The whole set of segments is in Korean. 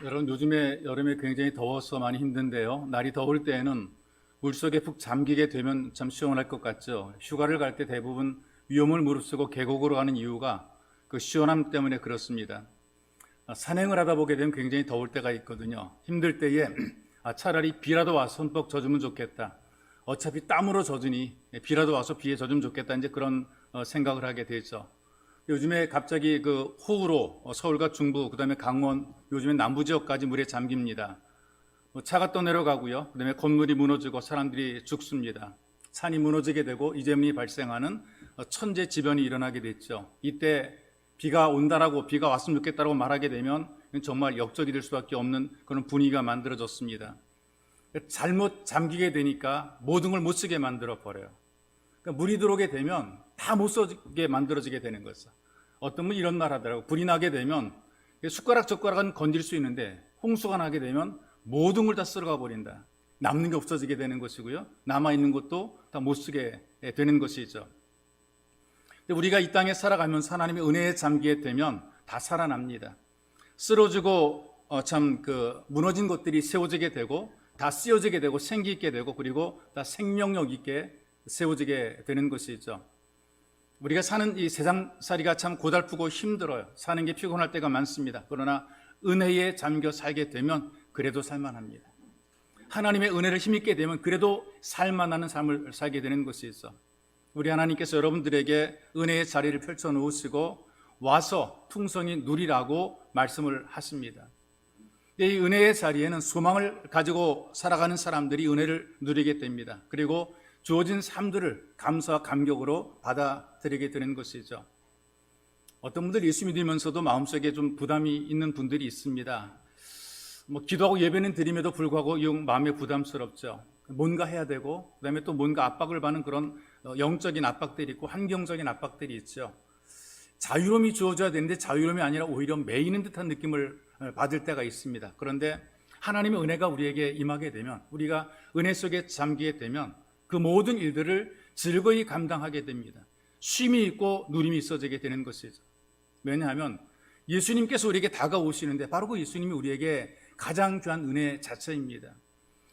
여러분, 요즘에 여름에 굉장히 더워서 많이 힘든데요. 날이 더울 때에는 물속에 푹 잠기게 되면 참 시원할 것 같죠. 휴가를 갈 때 대부분 위험을 무릅쓰고 계곡으로 가는 이유가 그 시원함 때문에 그렇습니다. 산행을 하다 보게 되면 굉장히 더울 때가 있거든요. 힘들 때에 차라리 비라도 와서 흠뻑 젖으면 좋겠다. 어차피 땀으로 젖으니 비라도 와서 비에 젖으면 좋겠다. 이제 그런 생각을 하게 되죠. 요즘에 갑자기 그 호우로 서울과 중부, 그다음에 강원, 요즘에 남부 지역까지 물에 잠깁니다. 차가 떠내려가고요. 그다음에 건물이 무너지고 사람들이 죽습니다. 산이 무너지게 되고 이재민이 발생하는 천재지변이 일어나게 됐죠. 이때 비가 온다라고, 비가 왔으면 좋겠다라고 말하게 되면 정말 역적이 될 수밖에 없는 그런 분위기가 만들어졌습니다. 잘못 잠기게 되니까 모든 걸 못 쓰게 만들어 버려요. 그러니까 물이 들어오게 되면 다 못 쓰게 만들어지게 되는 거죠. 어떤 분이 이런 말 하더라고요. 불이 나게 되면 숟가락 젓가락은 건질 수 있는데 홍수가 나게 되면 모든 걸 다 쓸어가 버린다. 남는 게 없어지게 되는 것이고요. 남아있는 것도 다 못 쓰게 되는 것이죠. 우리가 이 땅에 살아가면서 하나님의 은혜에 잠기게 되면 다 살아납니다. 쓰러지고 무너진 것들이 세워지게 되고 다 쓰여지게 되고 생기 있게 되고 그리고 다 생명력 있게 세워지게 되는 것이죠. 우리가 사는 이 세상살이가 참 고달프고 힘들어요. 사는 게 피곤할 때가 많습니다. 그러나 은혜에 잠겨 살게 되면 그래도 살만합니다. 하나님의 은혜를 힘있게 되면 그래도 살만하는 삶을 살게 되는 것이죠. 우리 하나님께서 여러분들에게 은혜의 자리를 펼쳐 놓으시고 와서 풍성히 누리라고 말씀을 하십니다. 이 은혜의 자리에는 소망을 가지고 살아가는 사람들이 은혜를 누리게 됩니다. 그리고 주어진 삶들을 감사와 감격으로 받아들이게 되는 것이죠. 어떤 분들 예수 믿으면서도 마음속에 좀 부담이 있는 분들이 있습니다. 기도하고 예배는 드림에도 불구하고 이 마음에 부담스럽죠. 뭔가 해야 되고 그다음에 또 뭔가 압박을 받는 그런 영적인 압박들이 있고 환경적인 압박들이 있죠. 자유로움이 주어져야 되는데 자유로움이 아니라 오히려 매이는 듯한 느낌을 받을 때가 있습니다. 그런데 하나님의 은혜가 우리에게 임하게 되면, 우리가 은혜 속에 잠기게 되면 그 모든 일들을 즐거이 감당하게 됩니다. 쉼이 있고 누림이 있어지게 되는 것이죠. 왜냐하면 예수님께서 우리에게 다가오시는데 바로 그 예수님이 우리에게 가장 귀한 은혜 자체입니다.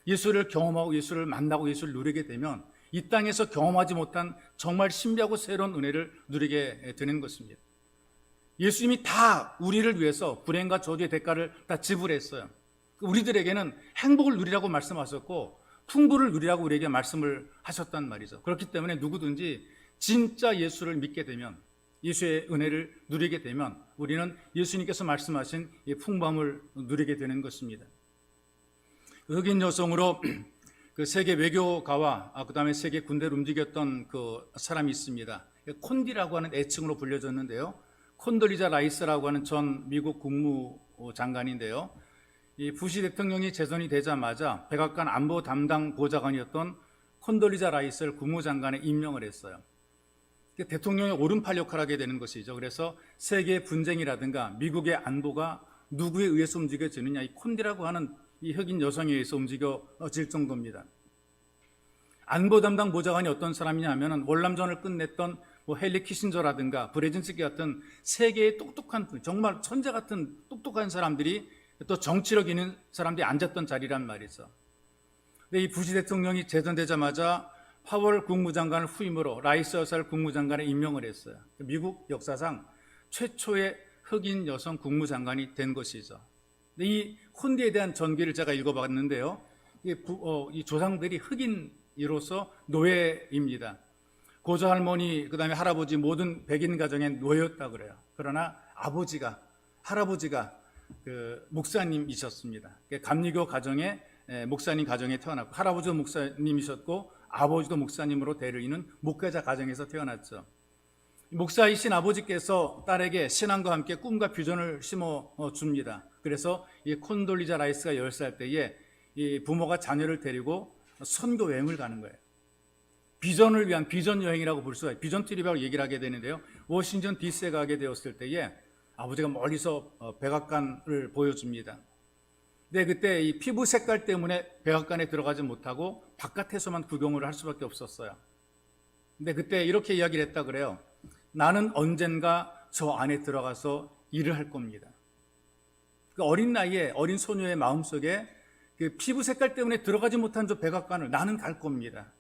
예수를 경험하고 예수를 만나고 예수를 누리게 되면 이 땅에서 경험하지 못한 정말 신비하고 새로운 은혜를 누리게 되는 것입니다. 예수님이 다 우리를 위해서 불행과 저주의 대가를 다 지불했어요. 우리들에게는 행복을 누리라고 말씀하셨고 풍부를 누리라고 우리에게 말씀을 하셨단 말이죠. 그렇기 때문에 누구든지 진짜 예수를 믿게 되면, 예수의 은혜를 누리게 되면 우리는 예수님께서 말씀하신 이 풍부함을 누리게 되는 것입니다. 흑인 여성으로 그 세계 외교가와 그다음에 세계 군대를 움직였던 그 사람이 있습니다. 콘디라고 하는 애칭으로 불려졌는데요. 콘돌리자 라이스라고 하는 전 미국 국무장관인데요. 이 부시 대통령이 재선이 되자마자 백악관 안보 담당 보좌관이었던 콘돌리자 라이스를 국무장관에 임명을 했어요. 대통령의 오른팔 역할을 하게 되는 것이죠. 그래서 세계 분쟁이라든가 미국의 안보가 누구에 의해서 움직여지느냐, 이 콘디라고 하는 이 흑인 여성에 의해서 움직여질 정도입니다. 안보 담당 보좌관이 어떤 사람이냐 하면 월남전을 끝냈던 헨리 키신저라든가 브레진스키 같은 세계의 똑똑한, 정말 천재 같은 똑똑한 사람들이, 또 정치력 있는 사람들이 앉았던 자리란 말이죠. 근데 이 부시 대통령이 재선되자마자 파월 국무장관을 후임으로 라이스 여사를 국무장관에 임명을 했어요. 미국 역사상 최초의 흑인 여성 국무장관이 된 것이죠. 이 콘디에 대한 전기를 제가 읽어봤는데요. 이 조상들이 흑인으로서 노예입니다. 고조 할머니, 그 다음에 할아버지 모든 백인 가정의 노예였다 그래요. 그러나 할아버지가 그 목사님이셨습니다. 감리교 가정에, 목사님 가정에 태어났고, 할아버지도 목사님이셨고 아버지도 목사님으로 대를 이는 목회자 가정에서 태어났죠. 목사이신 아버지께서 딸에게 신앙과 함께 꿈과 비전을 심어줍니다. 그래서 이 콘돌리자 라이스가 10살 때에 이 부모가 자녀를 데리고 선교 여행을 가는 거예요. 비전을 위한 비전 여행이라고 볼 수가 있어요. 비전 트립이라고 얘기를 하게 되는데요. 워싱턴 DC에 가게 되었을 때에 아버지가 멀리서 백악관을 보여줍니다. 근데 그때 이 피부 색깔 때문에 백악관에 들어가지 못하고 바깥에서만 구경을 할 수밖에 없었어요. 근데 그때 이렇게 이야기를 했다 그래요. 나는 언젠가 저 안에 들어가서 일을 할 겁니다. 그 어린 나이에 어린 소녀의 마음속에 그 피부 색깔 때문에 들어가지 못한 저 백악관을 나는 갈 겁니다.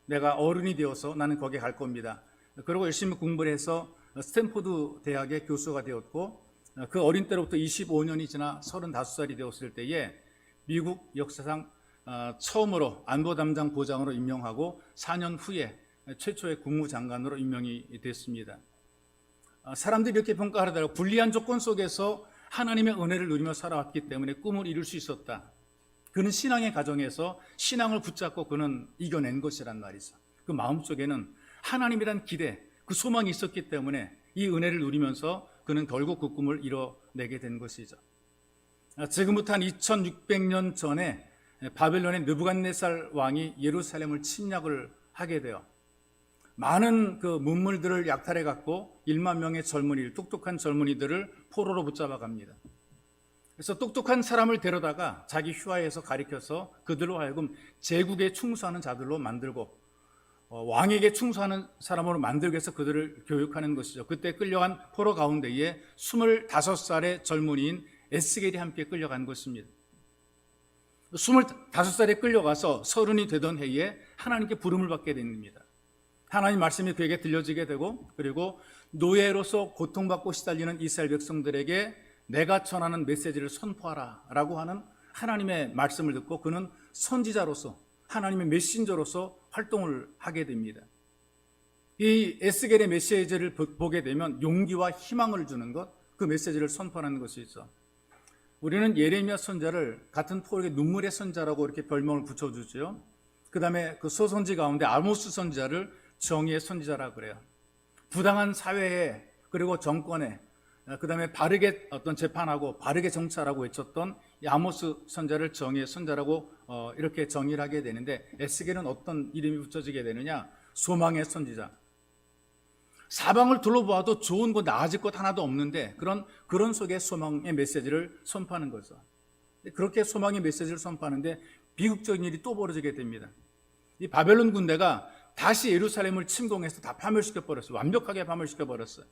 내가 어른이 되어서 나는 거기에 갈 겁니다. 그리고 열심히 공부를 해서 스탠포드 대학의 교수가 되었고, 그 어린 때로부터 25년이 지나 35살이 되었을 때에 미국 역사상 처음으로 안보담당 보장으로 임명하고 4년 후에 최초의 국무장관으로 임명이 됐습니다. 사람들이 이렇게 평가하더라고요. 불리한 조건 속에서 하나님의 은혜를 누리며 살아왔기 때문에 꿈을 이룰 수 있었다. 그는 신앙의 가정에서 신앙을 붙잡고 그는 이겨낸 것이란 말이죠. 그 마음속에는 하나님이란 기대, 그 소망이 있었기 때문에 이 은혜를 누리면서 그는 결국 그 꿈을 이뤄내게 된 것이죠. 지금부터 한 2600년 전에 바벨론의 느부갓네살 왕이 예루살렘을 침략을 하게 되어 많은 그 문물들을 약탈해 갖고 1만 명의 젊은이들, 똑똑한 젊은이들을 포로로 붙잡아 갑니다. 그래서 똑똑한 사람을 데려다가 자기 휘하에서 가리켜서 그들로 하여금 제국에 충수하는 자들로 만들고 왕에게 충수하는 사람으로 만들기 위해서 그들을 교육하는 것이죠. 그때 끌려간 포로 가운데에 25살의 젊은이인 에스겔이 함께 끌려간 것입니다. 25살에 끌려가서 30이 되던 해에 하나님께 부름을 받게 됩니다. 하나님 말씀이 그에게 들려지게 되고, 그리고 노예로서 고통받고 시달리는 이스라엘 백성들에게 내가 전하는 메시지를 선포하라 라고 하는 하나님의 말씀을 듣고 그는 선지자로서 하나님의 메신저로서 활동을 하게 됩니다. 이 에스겔의 메시지를 보게 되면 용기와 희망을 주는 것, 그 메시지를 선포하는 것이죠. 우리는 예레미야 선자를 같은 포로의 눈물의 선자라고 이렇게 별명을 붙여주죠. 그 다음에 그 소선지 가운데 아모스 선자를 정의의 선지자라고 그래요. 부당한 사회에 그리고 정권에 그 다음에 바르게 어떤 재판하고 바르게 정찰하고 외쳤던 이 아모스 선자를 정의의 선자라고 이렇게 정의를 하게 되는데, 에스겔은 어떤 이름이 붙여지게 되느냐? 소망의 선지자. 사방을 둘러보아도 좋은 것, 나아질 것 하나도 없는데 그런 속에 소망의 메시지를 선포하는 거죠. 그렇게 소망의 메시지를 선포하는데 비극적인 일이 또 벌어지게 됩니다. 이 바벨론 군대가 다시 예루살렘을 침공해서 다 파멸시켜버렸어요. 완벽하게 파멸시켜버렸어요.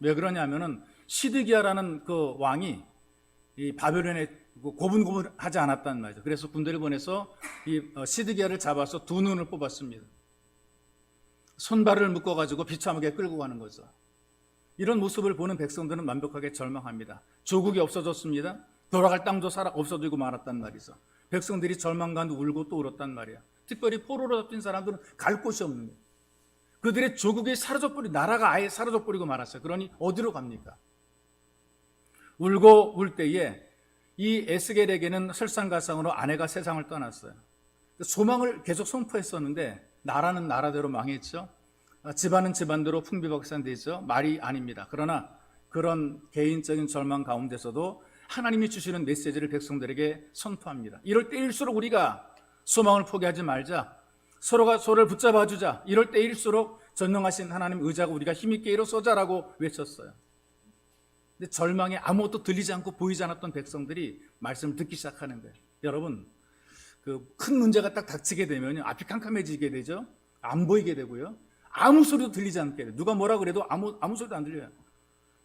왜 그러냐면은 시드기야라는 그 왕이 이 바벨론에 고분고분하지 않았단 말이죠. 그래서 군대를 보내서 이 시드기야를 잡아서 두 눈을 뽑았습니다. 손발을 묶어가지고 비참하게 끌고 가는 거죠. 이런 모습을 보는 백성들은 완벽하게 절망합니다. 조국이 없어졌습니다. 돌아갈 땅도 없어지고 말았단 말이죠. 백성들이 절망과 울고 또 울었단 말이야. 특별히 포로로 잡힌 사람들은 갈 곳이 없는 거예요. 그들의 조국이 사라져버리고 나라가 아예 사라져버리고 말았어요. 그러니 어디로 갑니까? 울고 울 때에 이 에스겔에게는 설상가상으로 아내가 세상을 떠났어요. 소망을 계속 선포했었는데 나라는 나라대로 망했죠. 집안은 집안대로 풍비박산되죠. 말이 아닙니다. 그러나 그런 개인적인 절망 가운데서도 하나님이 주시는 메시지를 백성들에게 선포합니다. 이럴 때일수록 우리가 소망을 포기하지 말자. 서로가 서로를 붙잡아 주자. 이럴 때일수록 전능하신 하나님 의지하고 우리가 힘있게 일어서자라고 외쳤어요. 근데 절망에 아무것도 들리지 않고 보이지 않았던 백성들이 말씀을 듣기 시작하는 거예요. 여러분, 그 큰 문제가 딱 닥치게 되면 앞이 캄캄해지게 되죠. 안 보이게 되고요. 아무 소리도 들리지 않게 돼요. 누가 뭐라 그래도 아무 소리도 안 들려요.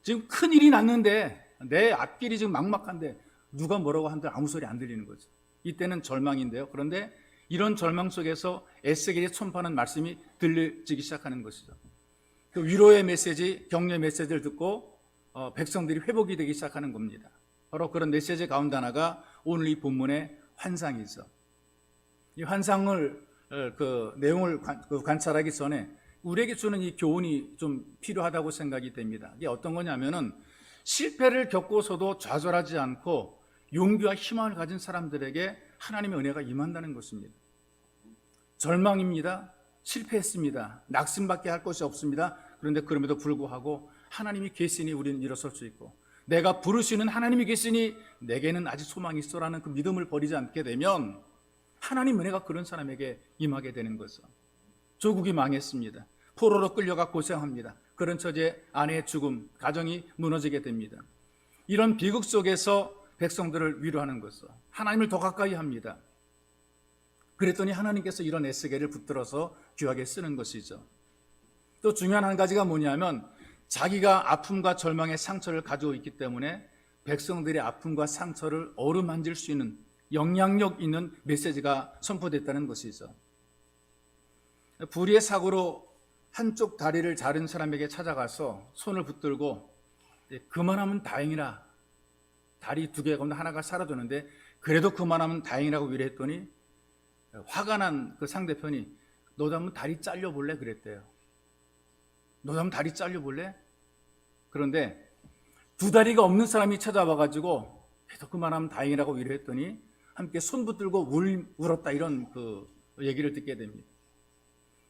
지금 큰 일이 났는데 내 앞길이 지금 막막한데 누가 뭐라고 하는데 아무 소리 안 들리는 거죠. 이때는 절망인데요. 그런데 이런 절망 속에서 에스겔이 선포하는 말씀이 들려지기 시작하는 것이죠. 그 위로의 메시지, 격려의 메시지를 듣고 백성들이 회복이 되기 시작하는 겁니다. 바로 그런 메시지 가운데 하나가 오늘 이 본문의 환상이죠. 이 환상을 그 내용을 관찰하기 전에 우리에게 주는 이 교훈이 좀 필요하다고 생각이 됩니다. 이게 어떤 거냐면은 실패를 겪고서도 좌절하지 않고 용기와 희망을 가진 사람들에게 하나님의 은혜가 임한다는 것입니다. 절망입니다. 실패했습니다. 낙심밖에 할 것이 없습니다. 그런데 그럼에도 불구하고 하나님이 계시니 우리는 일어설 수 있고, 내가 부르시는 하나님이 계시니 내게는 아직 소망이 있어라는 그 믿음을 버리지 않게 되면 하나님 은혜가 그런 사람에게 임하게 되는 거죠. 조국이 망했습니다. 포로로 끌려가 고생합니다. 그런 처지에 아내의 죽음, 가정이 무너지게 됩니다. 이런 비극 속에서 백성들을 위로하는 것은 하나님을 더 가까이 합니다. 그랬더니 하나님께서 이런 에스겔을 붙들어서 귀하게 쓰는 것이죠. 또 중요한 한 가지가 뭐냐면 자기가 아픔과 절망의 상처를 가지고 있기 때문에 백성들의 아픔과 상처를 어루만질 수 있는 영향력 있는 메시지가 선포됐다는 것이죠. 불의의 사고로 한쪽 다리를 자른 사람에게 찾아가서 손을 붙들고 그만하면 다행이라, 다리 두 개가 하나가 사라졌는데 그래도 그만하면 다행이라고 위로했더니 화가 난 그 상대편이 너도 한번 다리 잘려볼래? 그랬대요. 너도 한번 다리 잘려볼래? 그런데 두 다리가 없는 사람이 찾아와가지고 그래도 그만하면 다행이라고 위로했더니 함께 손 붙들고 울었다, 이런 그 얘기를 듣게 됩니다.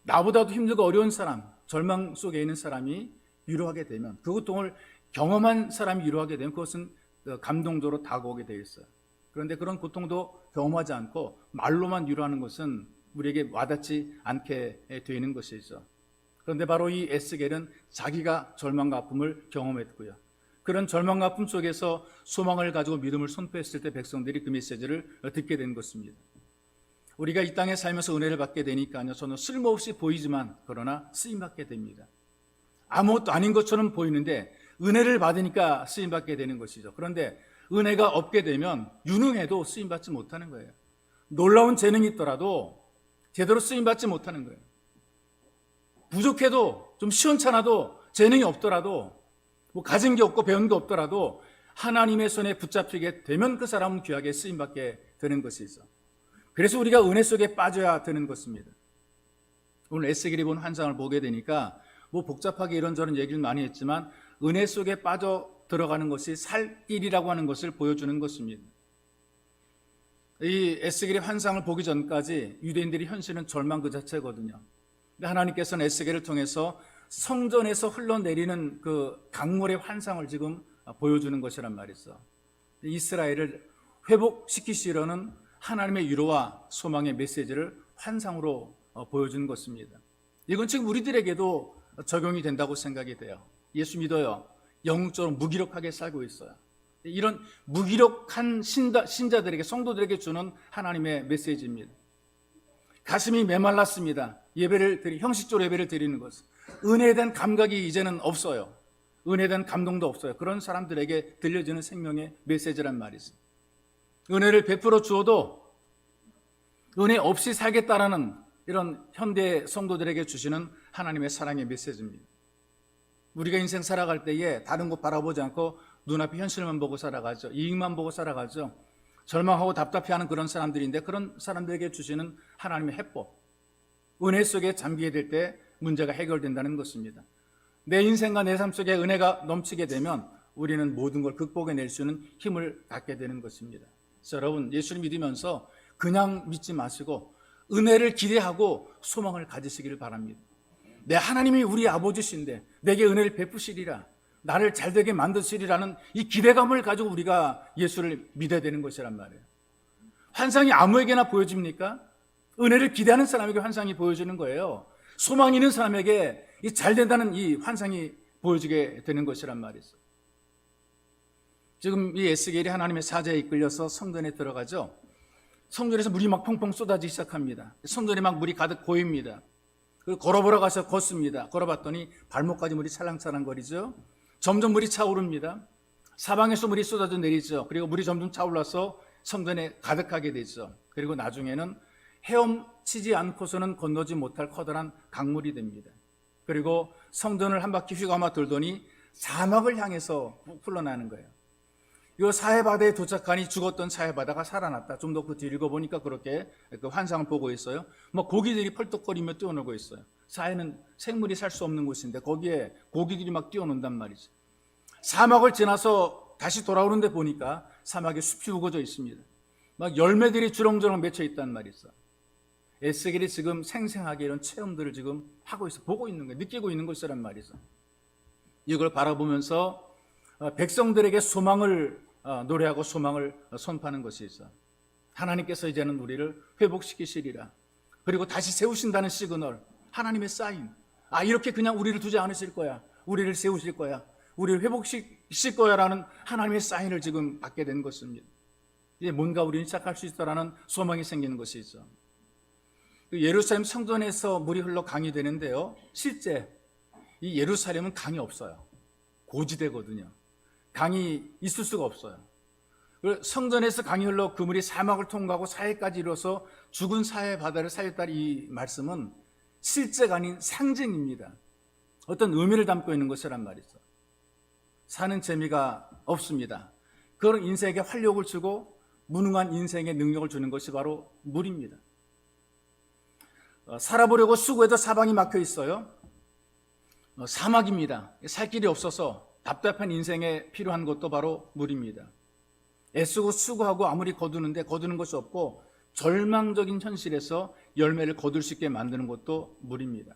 나보다도 힘들고 어려운 사람, 절망 속에 있는 사람이 위로하게 되면, 그 고통을 경험한 사람이 위로하게 되면 그것은 감동적으로 다가오게 되어 있어요. 그런데 그런 고통도 경험하지 않고 말로만 위로하는 것은 우리에게 와닿지 않게 되는 것이죠. 그런데 바로 이 에스겔은 자기가 절망과 아픔을 경험했고요, 그런 절망과 아픔 속에서 소망을 가지고 믿음을 선포했을 때 백성들이 그 메시지를 듣게 된 것입니다. 우리가 이 땅에 살면서 은혜를 받게 되니까요, 저는 쓸모없이 보이지만 그러나 쓰임받게 됩니다. 아무것도 아닌 것처럼 보이는데 은혜를 받으니까 쓰임받게 되는 것이죠. 그런데 은혜가 없게 되면 유능해도 쓰임받지 못하는 거예요. 놀라운 재능이 있더라도 제대로 쓰임받지 못하는 거예요. 부족해도, 좀 시원찮아도, 재능이 없더라도, 가진 게 없고 배운 게 없더라도 하나님의 손에 붙잡히게 되면 그 사람은 귀하게 쓰임받게 되는 것이죠. 그래서 우리가 은혜 속에 빠져야 되는 것입니다. 오늘 에스겔이 본 환상을 보게 되니까 복잡하게 이런저런 얘기를 많이 했지만 은혜 속에 빠져 들어가는 것이 살 길이라고 하는 것을 보여주는 것입니다. 이 에스겔의 환상을 보기 전까지 유대인들의 현실은 절망 그 자체거든요. 근데 하나님께서는 에스겔을 통해서 성전에서 흘러내리는 그 강물의 환상을 지금 보여주는 것이란 말이죠. 이스라엘을 회복시키시려는 하나님의 위로와 소망의 메시지를 환상으로 보여주는 것입니다. 이건 지금 우리들에게도 적용이 된다고 생각이 돼요. 예수 믿어요. 영적으로 무기력하게 살고 있어요. 이런 무기력한 신자들에게, 성도들에게 주는 하나님의 메시지입니다. 가슴이 메말랐습니다. 형식적으로 예배를 드리는 것은 은혜에 대한 감각이 이제는 없어요. 은혜에 대한 감동도 없어요. 그런 사람들에게 들려지는 생명의 메시지란 말이죠. 은혜를 베풀어 주어도 은혜 없이 살겠다라는 이런 현대 성도들에게 주시는 하나님의 사랑의 메시지입니다. 우리가 인생 살아갈 때에 다른 것 바라보지 않고 눈앞에 현실만 보고 살아가죠. 이익만 보고 살아가죠. 절망하고 답답해하는 그런 사람들인데, 그런 사람들에게 주시는 하나님의 해법, 은혜 속에 잠기게 될 때 문제가 해결된다는 것입니다. 내 인생과 내 삶 속에 은혜가 넘치게 되면 우리는 모든 걸 극복해낼 수 있는 힘을 갖게 되는 것입니다. 그래서 여러분, 예수를 믿으면서 그냥 믿지 마시고 은혜를 기대하고 소망을 가지시기를 바랍니다. 내 하나님이 우리 아버지신데 내게 은혜를 베푸시리라, 나를 잘되게 만드시리라는 이 기대감을 가지고 우리가 예수를 믿어야 되는 것이란 말이에요. 환상이 아무에게나 보여집니까? 은혜를 기대하는 사람에게 환상이 보여지는 거예요. 소망이 있는 사람에게 이 잘된다는 이 환상이 보여지게 되는 것이란 말이죠. 지금 이 에스겔이 하나님의 사자에 이끌려서 성전에 들어가죠. 성전에서 물이 막 펑펑 쏟아지기 시작합니다. 성전에 막 물이 가득 고입니다. 걸어보러 가서 걷습니다. 걸어봤더니 발목까지 물이 찰랑찰랑 거리죠. 점점 물이 차오릅니다. 사방에서 물이 쏟아져 내리죠. 그리고 물이 점점 차올라서 성전에 가득하게 되죠. 그리고 나중에는 헤엄치지 않고서는 건너지 못할 커다란 강물이 됩니다. 그리고 성전을 한 바퀴 휘감아 돌더니 사막을 향해서 흘러나는 거예요. 이 사해바다에 도착하니 죽었던 사해바다가 살아났다. 좀 더 그 뒤 읽어보니까 그렇게 그 환상을 보고 있어요. 고기들이 펄떡거리며 뛰어놀고 있어요. 사해는 생물이 살 수 없는 곳인데 거기에 고기들이 막 뛰어논단 말이죠. 사막을 지나서 다시 돌아오는데 보니까 사막에 숲이 우거져 있습니다. 막 열매들이 주렁주렁 맺혀 있단 말이죠. 에스겔이 지금 생생하게 이런 체험들을 지금 하고 있어, 보고 있는 거예요. 느끼고 있는 것이란 말이죠. 이걸 바라보면서 백성들에게 소망을 노래하고 소망을 선포하는 것이죠. 하나님께서 이제는 우리를 회복시키시리라. 그리고 다시 세우신다는 시그널, 하나님의 사인. 이렇게 그냥 우리를 두지 않으실 거야. 우리를 세우실 거야. 우리를 회복시킬 거야라는 하나님의 사인을 지금 받게 된 것입니다. 이제 뭔가 우리는 시작할 수 있다라는 소망이 생기는 것이죠. 예루살렘 성전에서 물이 흘러 강이 되는데요, 실제 이 예루살렘은 강이 없어요. 고지대거든요. 강이 있을 수가 없어요. 성전에서 강이 흘러 그물이 사막을 통과하고 사해까지 이뤄서 죽은 사해 바다를 살렸다는 이 말씀은 실제가 아닌 상징입니다. 어떤 의미를 담고 있는 것이란 말이죠. 사는 재미가 없습니다. 그런 인생에게 활력을 주고 무능한 인생에 능력을 주는 것이 바로 물입니다. 살아보려고 수고해도 사방이 막혀 있어요. 사막입니다. 살 길이 없어서 답답한 인생에 필요한 것도 바로 물입니다. 애쓰고 수고하고 아무리 거두는데 거두는 것이 없고 절망적인 현실에서 열매를 거둘 수 있게 만드는 것도 물입니다.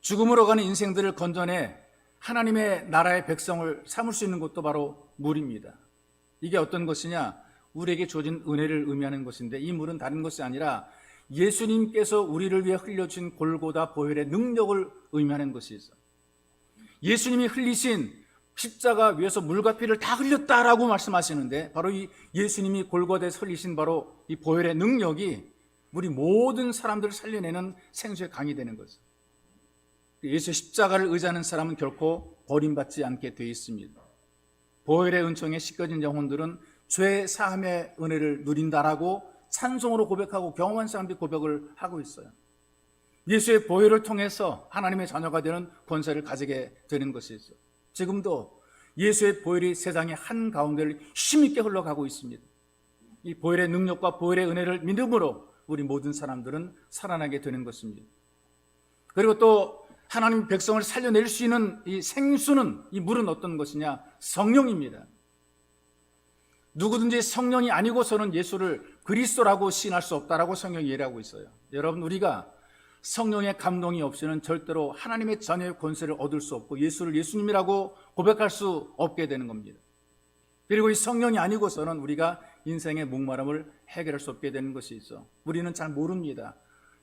죽음으로 가는 인생들을 건져내 하나님의 나라의 백성을 삼을 수 있는 것도 바로 물입니다. 이게 어떤 것이냐? 우리에게 주어진 은혜를 의미하는 것인데, 이 물은 다른 것이 아니라 예수님께서 우리를 위해 흘려준 골고다 보혈의 능력을 의미하는 것이죠. 예수님이 흘리신 십자가 위에서 물과 피를 다 흘렸다라고 말씀하시는데, 바로 이 예수님이 골고다에서 흘리신 바로 이 보혈의 능력이 우리 모든 사람들을 살려내는 생수의 강이 되는 거죠. 예수의 십자가를 의지하는 사람은 결코 버림받지 않게 되어 있습니다. 보혈의 은총에 씻겨진 영혼들은 죄 사함의 은혜를 누린다라고 찬송으로 고백하고 경험한 사람들이 고백을 하고 있어요. 예수의 보혈을 통해서 하나님의 자녀가 되는 권세를 가지게 되는 것이죠. 지금도 예수의 보혈이 세상의 한가운데를 힘있게 흘러가고 있습니다. 이 보혈의 능력과 보혈의 은혜를 믿음으로 우리 모든 사람들은 살아나게 되는 것입니다. 그리고 또 하나님 백성을 살려낼 수 있는 이 생수는, 이 물은 어떤 것이냐? 성령입니다. 누구든지 성령이 아니고서는 예수를 그리스도라고 시인할 수 없다라고 성경이 예리하고 있어요. 여러분, 우리가 성령의 감동이 없이는 절대로 하나님의 자녀의 권세를 얻을 수 없고 예수를 예수님이라고 고백할 수 없게 되는 겁니다. 그리고 이 성령이 아니고서는 우리가 인생의 목마름을 해결할 수 없게 되는 것이 있어. 우리는 잘 모릅니다.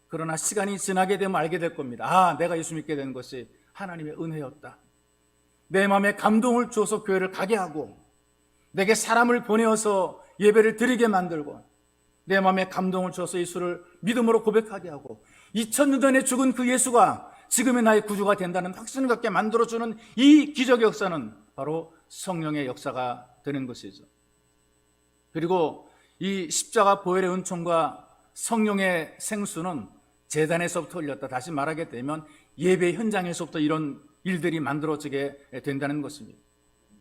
그러나 시간이 지나게 되면 알게 될 겁니다. 아, 내가 예수 믿게 된 것이 하나님의 은혜였다. 내 마음에 감동을 주어서 교회를 가게 하고, 내게 사람을 보내어서 예배를 드리게 만들고, 내 마음에 감동을 주어서 예수를 믿음으로 고백하게 하고, 2000년 전에 죽은 그 예수가 지금의 나의 구주가 된다는 확신을 갖게 만들어주는 이 기적의 역사는 바로 성령의 역사가 되는 것이죠. 그리고 이 십자가 보혈의 은총과 성령의 생수는 제단에서부터 흘렸다. 다시 말하게 되면 예배 현장에서부터 이런 일들이 만들어지게 된다는 것입니다.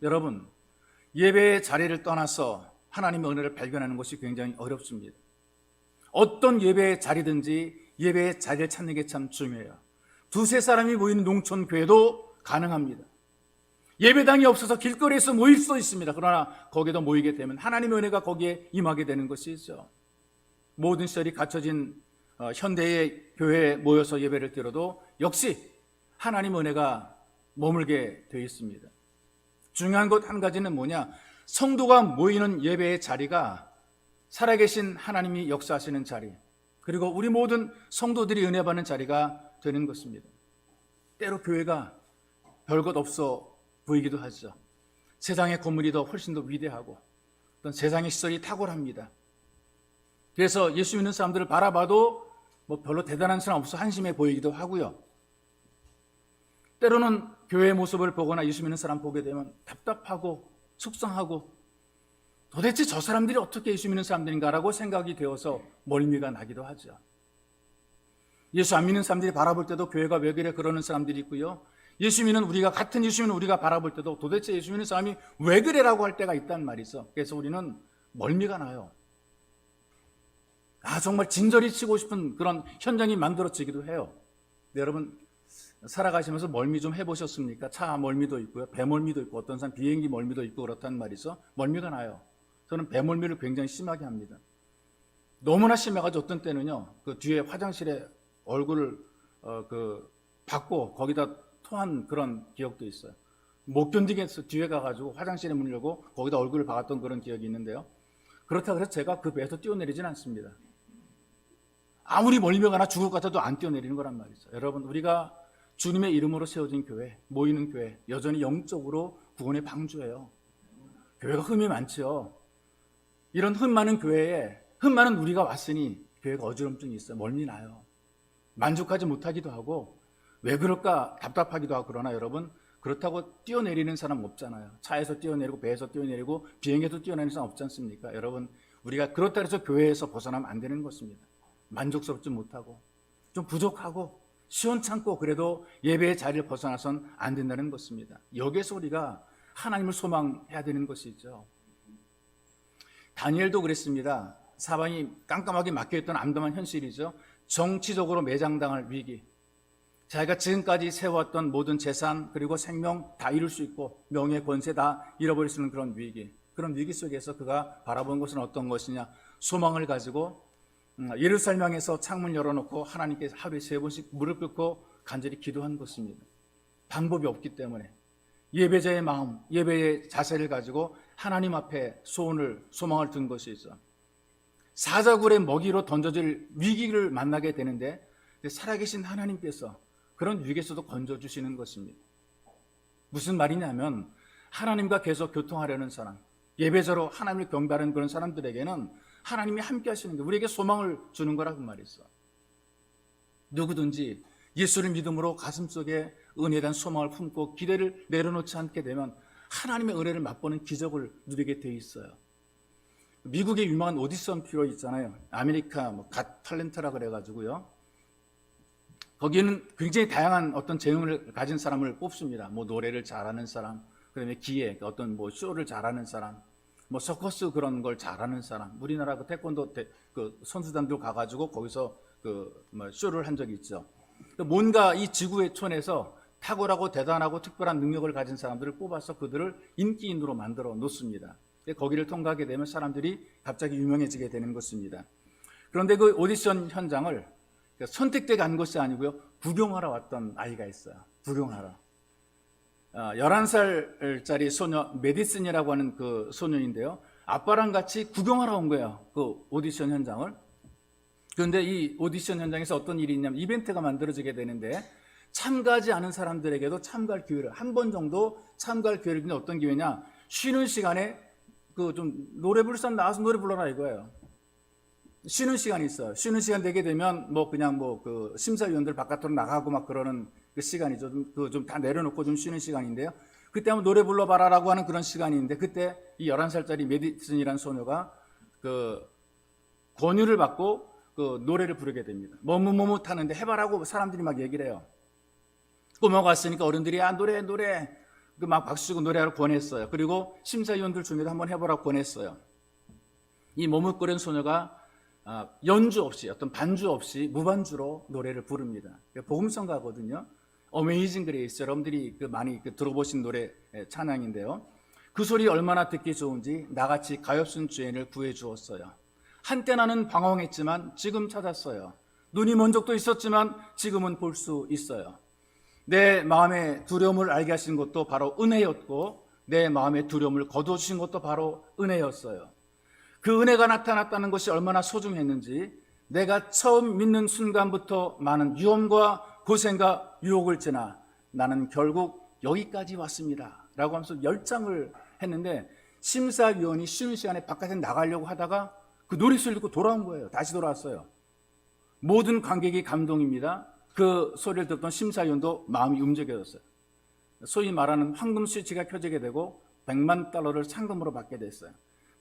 여러분, 예배의 자리를 떠나서 하나님의 은혜를 발견하는 것이 굉장히 어렵습니다. 어떤 예배의 자리든지 예배의 자리를 찾는 게 참 중요해요. 두세 사람이 모이는 농촌 교회도 가능합니다. 예배당이 없어서 길거리에서 모일 수 있습니다. 그러나 거기도 모이게 되면 하나님의 은혜가 거기에 임하게 되는 것이죠. 모든 시설이 갖춰진 현대의 교회에 모여서 예배를 드려도 역시 하나님의 은혜가 머물게 되어 있습니다. 중요한 것 한 가지는 뭐냐? 성도가 모이는 예배의 자리가 살아계신 하나님이 역사하시는 자리, 그리고 우리 모든 성도들이 은혜 받는 자리가 되는 것입니다. 때로 교회가 별것 없어 보이기도 하죠. 세상의 건물이 더 훨씬 더 위대하고 어떤 세상의 시설이 탁월합니다. 그래서 예수 믿는 사람들을 바라봐도 별로 대단한 사람 없어 한심해 보이기도 하고요. 때로는 교회의 모습을 보거나 예수 믿는 사람 보게 되면 답답하고 속상하고 도대체 저 사람들이 어떻게 예수 믿는 사람들인가라고 생각이 되어서 멀미가 나기도 하죠. 예수 안 믿는 사람들이 바라볼 때도 교회가 왜 그래 그러는 사람들이 있고요. 예수 믿는 우리가, 같은 예수 믿는 우리가 바라볼 때도 도대체 예수 믿는 사람이 왜 그래라고 할 때가 있단 말이죠. 그래서 우리는 멀미가 나요. 정말 진저리 치고 싶은 그런 현장이 만들어지기도 해요. 네, 여러분 살아가시면서 멀미 좀 해보셨습니까? 차 멀미도 있고요, 배 멀미도 있고, 어떤 사람 비행기 멀미도 있고 그렇단 말이죠. 멀미가 나요. 저는 배 멀미를 굉장히 심하게 합니다. 너무나 심해가지고 어떤 때는요, 그 뒤에 화장실에 얼굴을 받고 거기다 토한 그런 기억도 있어요. 못 견디겠어 뒤에 가가지고 화장실에 문 열고 거기다 얼굴을 박았던 그런 기억이 있는데요. 그렇다고 해서 제가 그 배에서 뛰어내리진 않습니다. 아무리 멀미가 나 죽을 것 같아도 안 뛰어내리는 거란 말이죠. 여러분, 우리가 주님의 이름으로 세워진 교회, 모이는 교회, 여전히 영적으로 구원의 방주예요. 교회가 흠이 많죠. 이런 흠 많은 교회에 흠 많은 우리가 왔으니 교회가 어지럼증이 있어요. 멀미 나요. 만족하지 못하기도 하고 왜 그럴까 답답하기도 하고. 그러나 여러분, 그렇다고 뛰어내리는 사람 없잖아요. 차에서 뛰어내리고 배에서 뛰어내리고 비행기에서 뛰어내리는 사람 없지 않습니까? 여러분, 우리가 그렇다 해서 교회에서 벗어나면 안 되는 것입니다. 만족스럽지 못하고 좀 부족하고 시원찮고 그래도 예배의 자리를 벗어나선 안 된다는 것입니다. 여기에서 우리가 하나님을 소망해야 되는 것이죠. 다니엘도 그랬습니다. 사방이 깜깜하게 막혀있던 암담한 현실이죠. 정치적으로 매장당할 위기, 자기가 지금까지 세워왔던 모든 재산 그리고 생명 다 잃을 수 있고 명예 권세 다 잃어버릴 수 있는 그런 위기 속에서 그가 바라본 것은 어떤 것이냐, 소망을 가지고 예루살렘 향해서 창문 열어놓고 하나님께 하루에 3번씩 무릎 꿇고 간절히 기도한 것입니다. 방법이 없기 때문에 예배자의 마음, 예배의 자세를 가지고 하나님 앞에 소망을 둔 것이죠. 사자굴의 먹이로 던져질 위기를 만나게 되는데 살아계신 하나님께서 그런 위기에서도 건져주시는 것입니다. 무슨 말이냐면 하나님과 계속 교통하려는 사람, 예배자로 하나님을 경배하는 그런 사람들에게는 하나님이 함께 하시는 게 우리에게 소망을 주는 거라고 말했어. 누구든지 예수를 믿음으로 가슴속에 은혜에 대한 소망을 품고 기대를 내려놓지 않게 되면 하나님의 은혜를 맛보는 기적을 누리게 돼 있어요. 미국의 유명한 오디션 프로 있잖아요. 아메리카 갓 탤런트라 그래가지고요. 거기에는 굉장히 다양한 어떤 재능을 가진 사람을 뽑습니다. 노래를 잘하는 사람, 그다음에 기획, 어떤 쇼를 잘하는 사람, 서커스 그런 걸 잘하는 사람. 우리나라 그 태권도 선수단들 가가지고 거기서 쇼를 한 적이 있죠. 뭔가 이 지구의 촌에서 탁월하고 대단하고 특별한 능력을 가진 사람들을 뽑아서 그들을 인기인으로 만들어 놓습니다. 거기를 통과하게 되면 사람들이 갑자기 유명해지게 되는 것입니다. 그런데 그 오디션 현장을 선택되게 간 것이 아니고요, 구경하러 왔던 아이가 있어요. 구경하러. 11살짜리 소녀 메디슨이라고 하는 그 소년인데요, 아빠랑 같이 구경하러 온 거예요, 그 오디션 현장을. 그런데 이 오디션 현장에서 어떤 일이 있냐면 이벤트가 만들어지게 되는데 참가하지 않은 사람들에게도 참가할 기회를, 한 번 정도 참가할 기회를 주는 어떤 기회냐, 쉬는 시간에 좀 노래 부를 사람 나와서 노래 불러라 이거예요. 쉬는 시간이 있어요. 쉬는 시간 되게 되면 심사위원들 바깥으로 나가고 막 그러는 그 시간이죠. 좀 다 내려놓고 좀 쉬는 시간인데요. 그때 한번 노래 불러봐라라고 하는 그런 시간인데, 그때 이 11살짜리 메디슨이라는 소녀가 권유를 받고 노래를 부르게 됩니다. 머뭇머뭇하는데 해봐라고 사람들이 막 얘기를 해요. 꼬마가 왔으니까 어른들이 노래 막 박수 치고 노래하러 권했어요. 그리고 심사위원들 중에도 한번 해보라고 권했어요. 이 머뭇거리는 소녀가 연주 없이, 어떤 반주 없이 무반주로 노래를 부릅니다. 복음성가거든요. 어메이징 그레이스, 여러분들이 많이 들어보신 노래 찬양인데요. 그 소리 얼마나 듣기 좋은지 나같이 가엾은 죄인을 구해 주었어요. 한때 나는 방황했지만 지금 찾았어요. 눈이 먼 적도 있었지만 지금은 볼 수 있어요. 내 마음의 두려움을 알게 하신 것도 바로 은혜였고, 내 마음의 두려움을 거두어주신 것도 바로 은혜였어요. 그 은혜가 나타났다는 것이 얼마나 소중했는지, 내가 처음 믿는 순간부터 많은 위험과 고생과 유혹을 지나 나는 결국 여기까지 왔습니다 라고 하면서 열장을 했는데, 심사위원이 쉬는 시간에 바깥에 나가려고 하다가 그 노래소리를 듣고 돌아온 거예요. 다시 돌아왔어요. 모든 관객이 감동입니다. 그 소리를 듣던 심사위원도 마음이 움직여졌어요. 소위 말하는 황금 스위치가 켜지게 되고 $100만 상금으로 받게 됐어요.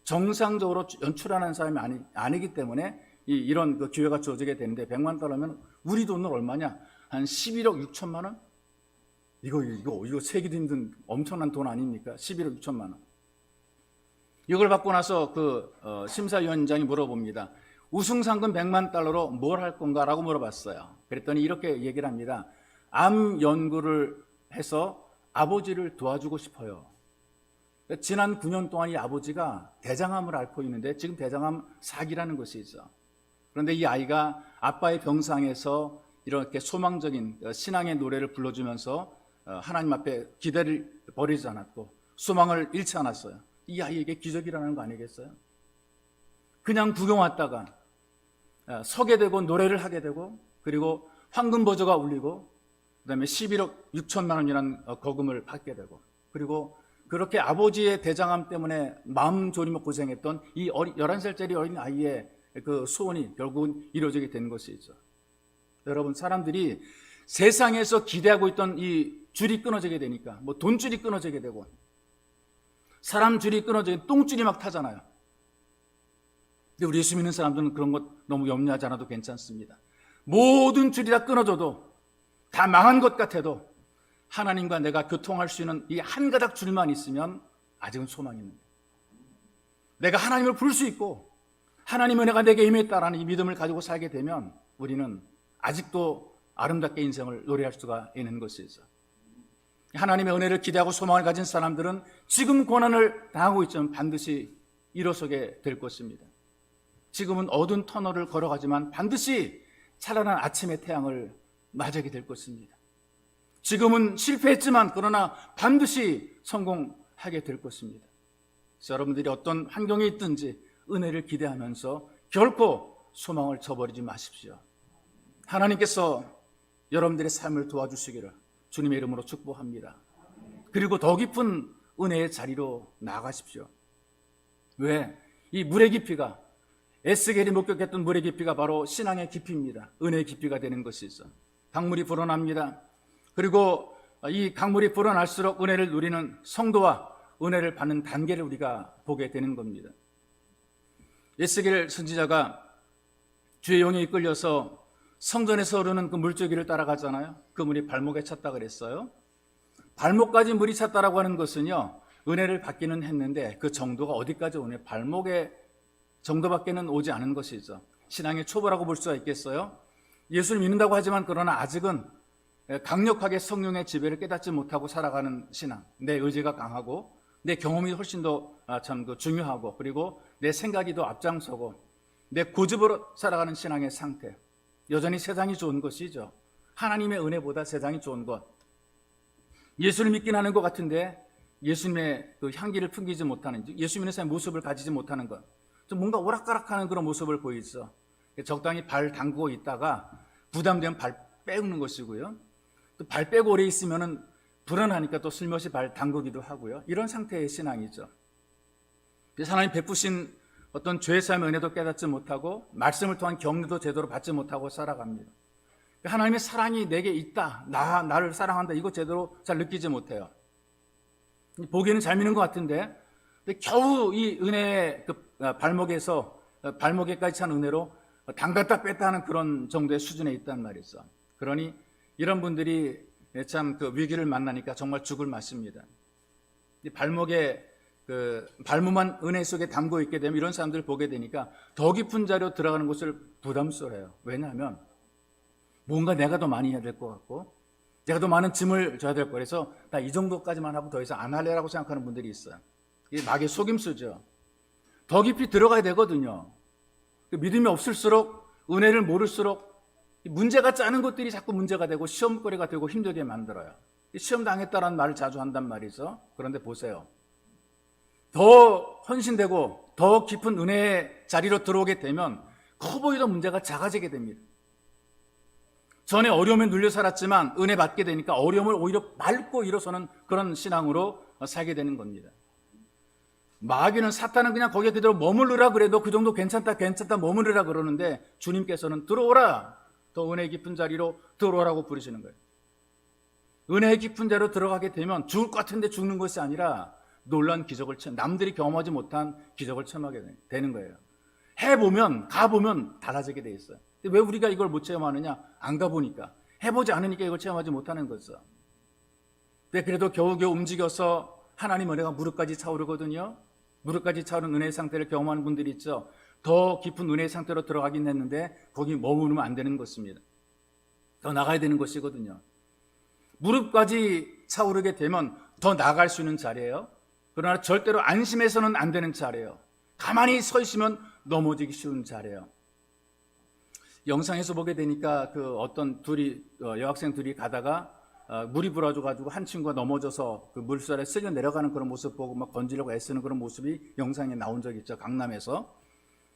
정상적으로 연출하는 사람이 아니기 때문에 이런 기회가 주어지게 되는데, $100만 우리 돈으로 얼마냐? 한 11억 6천만 원? 이거 세기도 힘든 엄청난 돈 아닙니까? 11억 6천만 원. 이걸 받고 나서 심사위원장이 물어봅니다. 우승 상금 $100만 뭘 할 건가라고 물어봤어요. 그랬더니 이렇게 얘기를 합니다. 암 연구를 해서 아버지를 도와주고 싶어요. 지난 9년 동안 이 아버지가 대장암을 앓고 있는데 지금 대장암 4기라는 것이 있어. 그런데 이 아이가 아빠의 병상에서 이렇게 소망적인 신앙의 노래를 불러주면서 하나님 앞에 기대를 버리지 않았고 소망을 잃지 않았어요. 이 아이에게 기적이라는 거 아니겠어요? 그냥 구경 왔다가 서게 되고 노래를 하게 되고, 그리고 황금 버저가 울리고, 그 다음에 11억 6천만 원이라는 거금을 받게 되고, 그리고 그렇게 아버지의 대장암 때문에 마음 졸이며 고생했던 이 11살짜리 어린 아이의 그 소원이 결국은 이루어지게 된 것이죠. 여러분, 사람들이 세상에서 기대하고 있던 이 줄이 끊어지게 되니까 뭐 돈줄이 끊어지게 되고 사람 줄이 끊어지게 똥줄이 막 타잖아요. 근데 우리 예수 믿는 사람들은 그런 것 너무 염려하지 않아도 괜찮습니다. 모든 줄이 다 끊어져도 다 망한 것 같아도 하나님과 내가 교통할 수 있는 이 한 가닥 줄만 있으면 아직은 소망이 있는 거예요. 내가 하나님을 부를 수 있고 하나님의 은혜가 내게 임했다라는 이 믿음을 가지고 살게 되면 우리는 아직도 아름답게 인생을 노래할 수가 있는 것이죠. 하나님의 은혜를 기대하고 소망을 가진 사람들은 지금 고난을 당하고 있지만 반드시 일어서게 될 것입니다. 지금은 어두운 터널을 걸어가지만 반드시 찬란한 아침의 태양을 맞이하게 될 것입니다. 지금은 실패했지만 그러나 반드시 성공하게 될 것입니다. 그래서 여러분들이 어떤 환경에 있든지 은혜를 기대하면서 결코 소망을 저버리지 마십시오. 하나님께서 여러분들의 삶을 도와주시기를 주님의 이름으로 축복합니다. 그리고 더 깊은 은혜의 자리로 나아가십시오. 왜? 이 물의 깊이가 에스겔이 목격했던 물의 깊이가 바로 신앙의 깊이입니다. 은혜의 깊이가 되는 것이 있어. 강물이 불어납니다. 그리고 이 강물이 불어날수록 은혜를 누리는 성도와 은혜를 받는 단계를 우리가 보게 되는 겁니다. 에스겔 선지자가 주의 영에 이끌려서 성전에서 흐르는 그 물줄기를 따라가잖아요. 그 물이 발목에 찼다 그랬어요. 발목까지 물이 찼다라고 하는 것은요, 은혜를 받기는 했는데 그 정도가 어디까지 오냐, 발목에 정도밖에는 오지 않은 것이죠. 신앙의 초보라고 볼 수가 있겠어요? 예수를 믿는다고 하지만 그러나 아직은 강력하게 성령의 지배를 깨닫지 못하고 살아가는 신앙, 내 의지가 강하고 내 경험이 훨씬 더 중요하고 그리고 내 생각이 더 앞장서고 내 고집으로 살아가는 신앙의 상태, 여전히 세상이 좋은 것이죠. 하나님의 은혜보다 세상이 좋은 것. 예수를 믿긴 하는 것 같은데 예수님의 그 향기를 풍기지 못하는, 예수 믿는 사람의 모습을 가지지 못하는 것, 좀 뭔가 오락가락하는 그런 모습을 보이죠. 적당히 발 담그고 있다가 부담되면 발 빼는 것이고요. 또 발 빼고 오래 있으면은 불안하니까 또 슬며시 발 담그기도 하고요. 이런 상태의 신앙이죠. 그래서 하나님 베푸신 어떤 죄사함의 은혜도 깨닫지 못하고 말씀을 통한 격려도 제대로 받지 못하고 살아갑니다. 하나님의 사랑이 내게 있다, 나를 사랑한다, 이거 제대로 잘 느끼지 못해요. 보기에는 잘 믿는 것 같은데 겨우 이 은혜의 그 발목에까지 찬 은혜로 담갔다 뺐다 하는 그런 정도의 수준에 있단 말이죠. 그러니 이런 분들이 참 그 위기를 만나니까 정말 죽을 맛입니다. 발목에 발목만 은혜 속에 담고 있게 되면 이런 사람들을 보게 되니까 더 깊은 자리로 들어가는 것을 부담스러워해요. 왜냐하면 뭔가 내가 더 많이 해야 될 것 같고 내가 더 많은 짐을 져야 될 거라서 나 이 정도까지만 하고 더 이상 안 할래라고 생각하는 분들이 있어요. 이게 막의 속임수죠. 더 깊이 들어가야 되거든요. 믿음이 없을수록, 은혜를 모를수록 문제가 짜는 것들이 자꾸 문제가 되고 시험거리가 되고 힘들게 만들어요. 시험 당했다라는 말을 자주 한단 말이죠. 그런데 보세요. 더 헌신되고 더 깊은 은혜의 자리로 들어오게 되면 커 보이던 문제가 작아지게 됩니다. 전에 어려움에 눌려 살았지만 은혜 받게 되니까 어려움을 오히려 밟고 일어서는 그런 신앙으로 살게 되는 겁니다. 마귀는, 사탄은 그냥 거기에 그대로 머무르라 그래도 그 정도 괜찮다 머무르라 그러는데 주님께서는 들어오라, 더 은혜 깊은 자리로 들어오라고 부르시는 거예요. 은혜 깊은 자리로 들어가게 되면 죽을 것 같은데 죽는 것이 아니라 놀라운 기적을 남들이 경험하지 못한 기적을 체험하게 되는 거예요. 해보면, 가보면 달라지게 돼 있어요. 근데 왜 우리가 이걸 못 체험하느냐? 안 가보니까, 해보지 않으니까 이걸 체험하지 못하는 거죠. 근데 그래도 겨우겨우 움직여서 하나님 은혜가 무릎까지 차오르거든요. 무릎까지 차오른 은혜의 상태를 경험하는 분들이 있죠. 더 깊은 은혜의 상태로 들어가긴 했는데 거기 머무르면 안 되는 것입니다. 더 나가야 되는 것이거든요. 무릎까지 차오르게 되면 더 나갈 수 있는 자리예요. 그러나 절대로 안심해서는 안 되는 자리예요. 가만히 서 있으면 넘어지기 쉬운 자리예요. 영상에서 보게 되니까 그 어떤 여학생 둘이 가다가 물이 불어가지고 한 친구가 넘어져서 그 물살에 쓸려 내려가는 그런 모습 보고 막 건지려고 애쓰는 그런 모습이 영상에 나온 적이 있죠. 강남에서.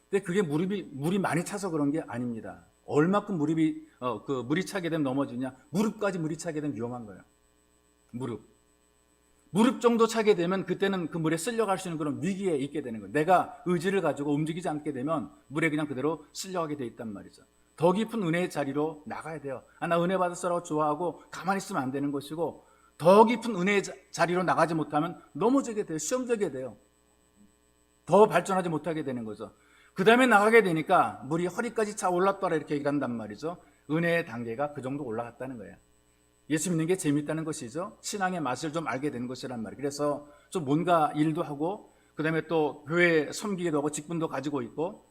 근데 그게 물이 많이 차서 그런 게 아닙니다. 얼마큼 물이 차게 되면 넘어지냐? 무릎까지 물이 차게 되면 위험한 거예요. 무릎 정도 차게 되면 그때는 그 물에 쓸려갈 수 있는 그런 위기에 있게 되는 거예요. 내가 의지를 가지고 움직이지 않게 되면 물에 그냥 그대로 쓸려가게 돼 있단 말이죠. 더 깊은 은혜의 자리로 나가야 돼요. 나 은혜 받았어라고 좋아하고 가만히 있으면 안 되는 것이고, 더 깊은 은혜의 자리로 나가지 못하면 넘어지게 돼요. 시험지게 돼요. 더 발전하지 못하게 되는 거죠. 그 다음에 나가게 되니까 물이 허리까지 차 올랐더라 이렇게 얘기를 한단 말이죠. 은혜의 단계가 그 정도 올라갔다는 거예요. 예수 믿는 게 재밌다는 것이죠. 신앙의 맛을 좀 알게 되는 것이란 말이에요. 그래서 좀 뭔가 일도 하고 그 다음에 또 교회 섬기기도 하고 직분도 가지고 있고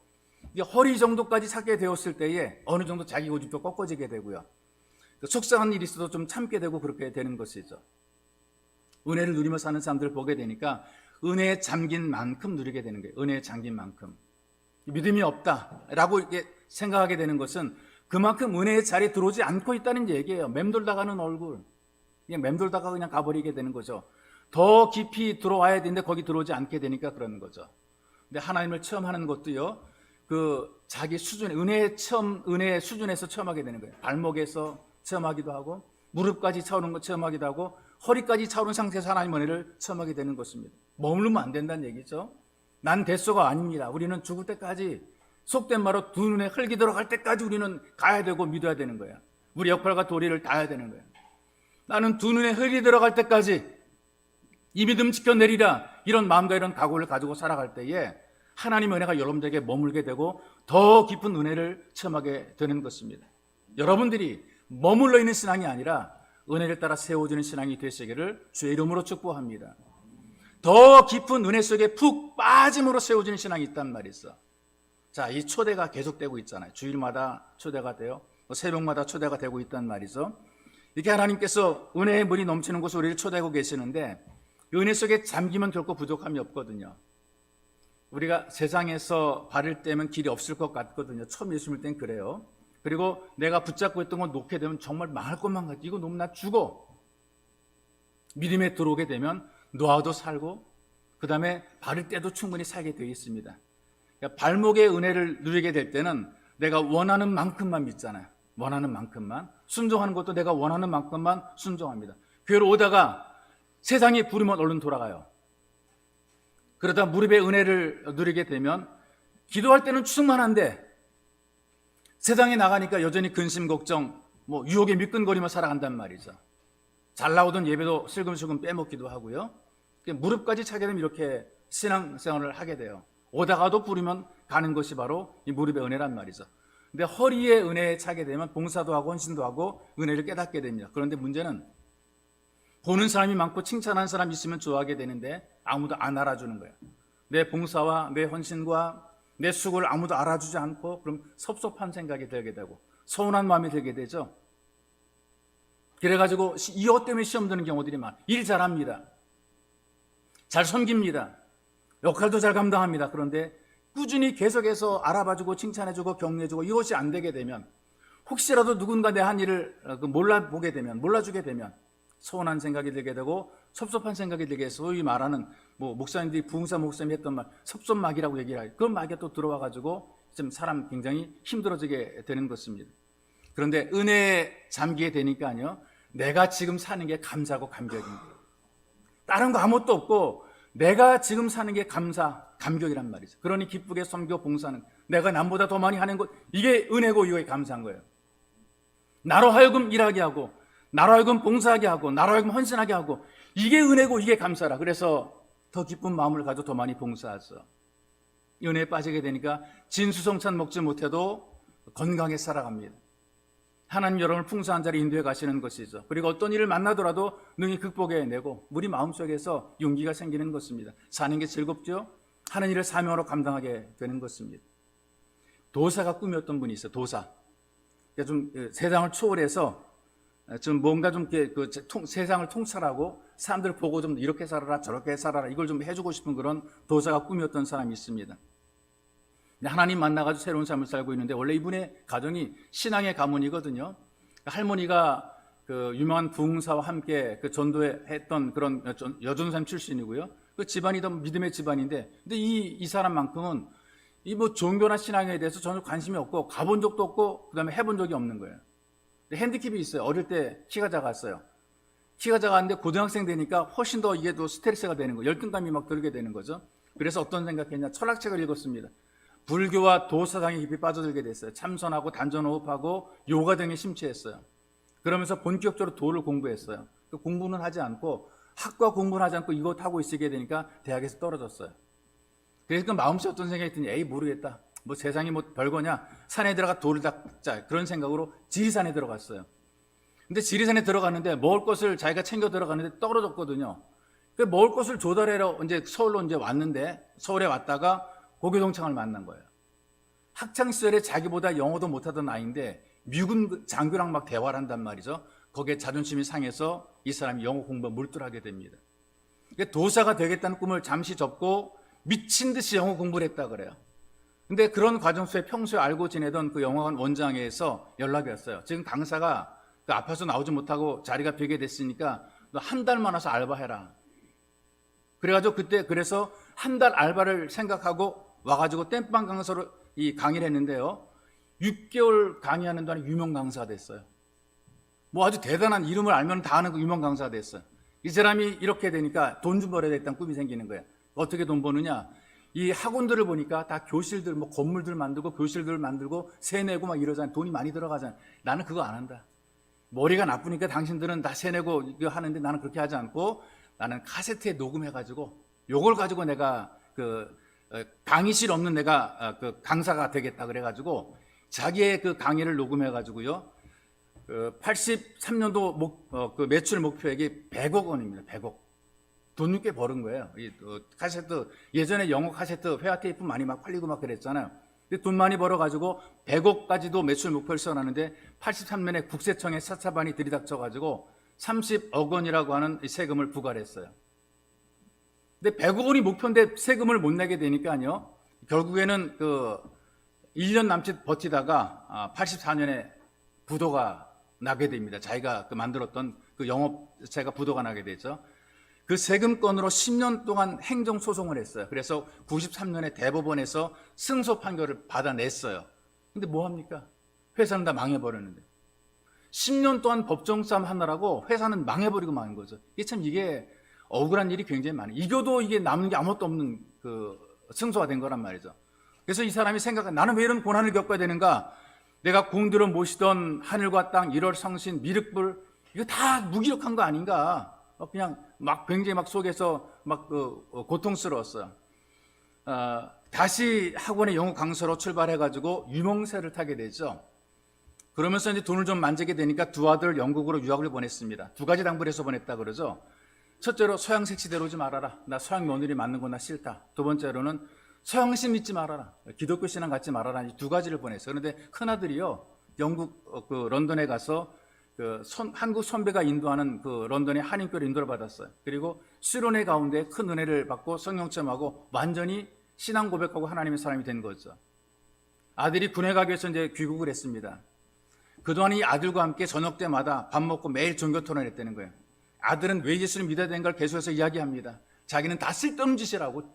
이게 허리 정도까지 차게 되었을 때에 어느 정도 자기 고집도 꺾어지게 되고요. 속상한 일이 있어도 좀 참게 되고 그렇게 되는 것이죠. 은혜를 누리며 사는 사람들을 보게 되니까 은혜에 잠긴 만큼 누리게 되는 거예요. 은혜에 잠긴 만큼. 믿음이 없다라고 이렇게 생각하게 되는 것은 그만큼 은혜의 자리에 들어오지 않고 있다는 얘기예요. 맴돌다가는 얼굴. 그냥 맴돌다가 그냥 가버리게 되는 거죠. 더 깊이 들어와야 되는데 거기 들어오지 않게 되니까 그러는 거죠. 근데 하나님을 체험하는 것도요, 그 자기 수준, 은혜의 수준에서 체험하게 되는 거예요. 발목에서 체험하기도 하고, 무릎까지 차오르는 거 체험하기도 하고, 허리까지 차오른 상태에서 하나님 은혜를 체험하게 되는 것입니다. 머무르면 안 된다는 얘기죠. 난 됐어가 아닙니다. 우리는 죽을 때까지 속된 말로 두 눈에 흙이 들어갈 때까지 우리는 가야 되고 믿어야 되는 거야. 우리 역할과 도리를 다해야 되는 거야. 나는 두 눈에 흙이 들어갈 때까지 이 믿음 지켜내리라 이런 마음과 이런 각오를 가지고 살아갈 때에 하나님의 은혜가 여러분들에게 머물게 되고 더 깊은 은혜를 체험하게 되는 것입니다. 여러분들이 머물러 있는 신앙이 아니라 은혜를 따라 세워지는 신앙이 되시기를 주의 이름으로 축복합니다. 더 깊은 은혜 속에 푹 빠짐으로 세워지는 신앙이 있단 말이 있어. 자, 이 초대가 계속되고 있잖아요. 주일마다 초대가 돼요. 새벽마다 초대가 되고 있단 말이죠. 이렇게 하나님께서 은혜의 물이 넘치는 곳에 우리를 초대하고 계시는데 은혜 속에 잠기면 결코 부족함이 없거든요. 우리가 세상에서 발을 떼면 길이 없을 것 같거든요. 처음 예수 믿을 땐 그래요. 그리고 내가 붙잡고 있던 거 놓게 되면 정말 망할 것만 같아. 이거 놓으면 나 죽어. 믿음에 들어오게 되면 놓아도 살고 그 다음에 발을 떼도 충분히 살게 되어 있습니다. 그러니까 발목의 은혜를 누리게 될 때는 내가 원하는 만큼만 믿잖아요. 원하는 만큼만. 순종하는 것도 내가 원하는 만큼만 순종합니다. 교회로 오다가 세상이 부르면 얼른 돌아가요. 그러다 무릎의 은혜를 누리게 되면 기도할 때는 충만한데 세상에 나가니까 여전히 근심 걱정, 유혹에 미끈거리며 살아간단 말이죠. 잘 나오던 예배도 슬금슬금 빼먹기도 하고요. 무릎까지 차게 되면 이렇게 신앙생활을 하게 돼요. 오다가도 부르면 가는 것이 바로 이 무릎의 은혜란 말이죠. 근데 허리에 은혜에 차게 되면 봉사도 하고 헌신도 하고 은혜를 깨닫게 됩니다. 그런데 문제는 보는 사람이 많고 칭찬하는 사람이 있으면 좋아하게 되는데 아무도 안 알아주는 거예요. 내 봉사와 내 헌신과 내 수고를 아무도 알아주지 않고 그럼 섭섭한 생각이 들게 되고 서운한 마음이 들게 되죠. 그래가지고 이것 때문에 시험 드는 경우들이 많아요. 일 잘합니다. 잘 섬깁니다. 역할도 잘 감당합니다. 그런데 꾸준히 계속해서 알아봐주고 칭찬해주고 격려해주고 이것이 안 되게 되면 혹시라도 누군가 내 한 일을 몰라주게 되면 서운한 생각이 들게 되고 섭섭한 생각이 들게 해서 소위 말하는 목사님들이 부흥사 목사님이 했던 말 섭섭막이라고 얘기를 하죠. 그 막이 또 들어와가지고 좀 사람 굉장히 힘들어지게 되는 것입니다. 그런데 은혜에 잠기게 되니까요, 내가 지금 사는 게 감사고 감격입니다. 다른 거 아무것도 없고 내가 지금 사는 게 감격이란 말이죠. 그러니 기쁘게 섬겨 봉사는 내가 남보다 더 많이 하는 것, 이게 은혜고 이거에 감사한 거예요. 나로 하여금 일하게 하고 나로 하여금 봉사하게 하고 나로 하여금 헌신하게 하고 이게 은혜고 이게 감사라. 그래서 더 기쁜 마음을 가지고 더 많이 봉사하죠. 은혜에 빠지게 되니까 진수성찬 먹지 못해도 건강하게 살아갑니다. 하나님 여러분을 풍성한 자리에 인도해 가시는 것이죠. 그리고 어떤 일을 만나더라도 능히 극복해내고 우리 마음속에서 용기가 생기는 것입니다. 사는 게 즐겁죠. 하는 일을 사명으로 감당하게 되는 것입니다. 도사가 꿈이었던 분이 있어요. 도사. 좀 세상을 초월해서 좀 뭔가 좀 세상을 통찰하고 사람들 보고 좀 이렇게 살아라 저렇게 살아라 이걸 좀 해주고 싶은 그런 도사가 꿈이었던 사람이 있습니다. 하나님 만나가지고 새로운 삶을 살고 있는데 원래 이분의 가정이 신앙의 가문이거든요. 할머니가 그 유명한 부흥사와 함께 그 전도했던 그런 여전사님 출신이고요. 그 집안이 더 믿음의 집안인데, 근데 이 사람만큼은 이 종교나 신앙에 대해서 전혀 관심이 없고 가본 적도 없고 그다음에 해본 적이 없는 거예요. 핸디캡이 있어요. 어릴 때 키가 작았어요. 키가 작았는데 고등학생 되니까 훨씬 더 이게 또 스트레스가 되는 거예요. 열등감이 막 들게 되는 거죠. 그래서 어떤 생각했냐, 철학책을 읽었습니다. 불교와 도사상에 깊이 빠져들게 됐어요. 참선하고 단전호흡하고 요가 등에 심취했어요. 그러면서 본격적으로 도를 공부했어요. 그 공부는 하지 않고 학과 공부는 하지 않고 이거 하고 있게 되니까 대학에서 떨어졌어요. 그래서 그 마음속에 어떤 생각이 드니 에이 모르겠다. 뭐 세상이 뭐 별거냐. 산에 들어가 돌을 닦자. 그런 생각으로 지리산에 들어갔어요. 근데 지리산에 들어갔는데 먹을 것을 자기가 챙겨 들어갔는데 떨어졌거든요. 그 먹을 것을 조달하러 이제 서울로 이제 왔는데 서울에 왔다가 고교동창을 만난 거예요. 학창 시절에 자기보다 영어도 못하던 아이인데 미군 장교랑 막 대화를 한단 말이죠. 거기에 자존심이 상해서 이 사람이 영어 공부에 몰두하게 됩니다. 도사가 되겠다는 꿈을 잠시 접고 미친 듯이 영어 공부를 했다 그래요. 근데 그런 과정 속에 평소에 알고 지내던 그 영어관 원장에서 연락이 왔어요. 지금 강사가 그 아파서 나오지 못하고 자리가 비게 됐으니까 너 한 달만 와서 알바해라. 그래가지고 그래서 한 달 알바를 생각하고 와가지고 땜빵 강사로 이 강의를 했는데요. 6개월 강의하는 동안에 유명 강사가 됐어요. 뭐 아주 대단한 이름을 알면 다 아는 그 유명 강사가 됐어요. 이 사람이 이렇게 되니까 돈 좀 벌어야 되겠다는 꿈이 생기는 거예요. 어떻게 돈 버느냐? 이 학원들을 보니까 다 교실들, 뭐 건물들 만들고 교실들 만들고 세 내고 막 이러잖아요. 돈이 많이 들어가잖아요. 나는 그거 안 한다. 머리가 나쁘니까 당신들은 다 세 내고 이거 하는데 나는 그렇게 하지 않고 나는 카세트에 녹음해가지고 요걸 가지고 내가 강의실 없는 내가 그 강사가 되겠다 그래가지고 자기의 그 강의를 녹음해가지고요. 83년도 그 매출 목표액이 100억 원입니다. 100억. 돈 꽤 버는 거예요. 이 카세트 예전에 영어 카세트 회화 테이프 많이 막 팔리고 막 그랬잖아요. 돈 많이 벌어가지고 100억까지도 매출 목표를 세워놨는데 83년에 국세청에 사차반이 들이닥쳐가지고 30억 원이라고 하는 세금을 부과를 했어요. 근데 100억 원이 목표인데 세금을 못 내게 되니까요. 결국에는 1년 남짓 버티다가 84년에 부도가 나게 됩니다. 자기가 만들었던 그 영업체가 부도가 나게 되죠. 그 세금건으로 10년 동안 행정소송을 했어요. 그래서 93년에 대법원에서 승소 판결을 받아냈어요. 근데 뭐 합니까? 회사는 다 망해버렸는데. 10년 동안 법정 싸움 하느라고 회사는 망해버리고 마는 거죠. 이게 억울한 일이 굉장히 많아요. 이겨도 이게 남는 게 아무것도 없는 승소가 된 거란 말이죠. 그래서 이 사람이 나는 왜 이런 고난을 겪어야 되는가? 내가 공들여 모시던 하늘과 땅, 1월 성신, 미륵불, 이거 다 무기력한 거 아닌가? 그냥 굉장히 속에서 고통스러웠어요. 다시 학원의 영어 강사로 출발해가지고 유명세를 타게 되죠. 그러면서 이제 돈을 좀 만지게 되니까 두 아들 영국으로 유학을 보냈습니다. 두 가지 당부를 해서 보냈다 그러죠. 첫째로 서양식 시대로 오지 말아라. 나 서양 며느리 맞는 거 나 싫다. 두 번째로는 서양신 믿지 말아라. 기독교 신앙 갖지 말아라. 이 두 가지를 보냈어요. 그런데 큰아들이요. 영국 런던에 가서 한국 선배가 인도하는 런던의 한인교를 인도를 받았어요. 그리고 수련회 가운데 큰 은혜를 받고 성령 체험하고 완전히 신앙 고백하고 하나님의 사람이 된 거죠. 아들이 군에 가기 위해서 이제 귀국을 했습니다. 그동안 이 아들과 함께 저녁 때마다 밥 먹고 매일 종교 토론을 했다는 거예요. 아들은 왜 예수를 믿어야 되는 걸 계속해서 이야기합니다. 자기는 다 쓸데없는 짓이라고.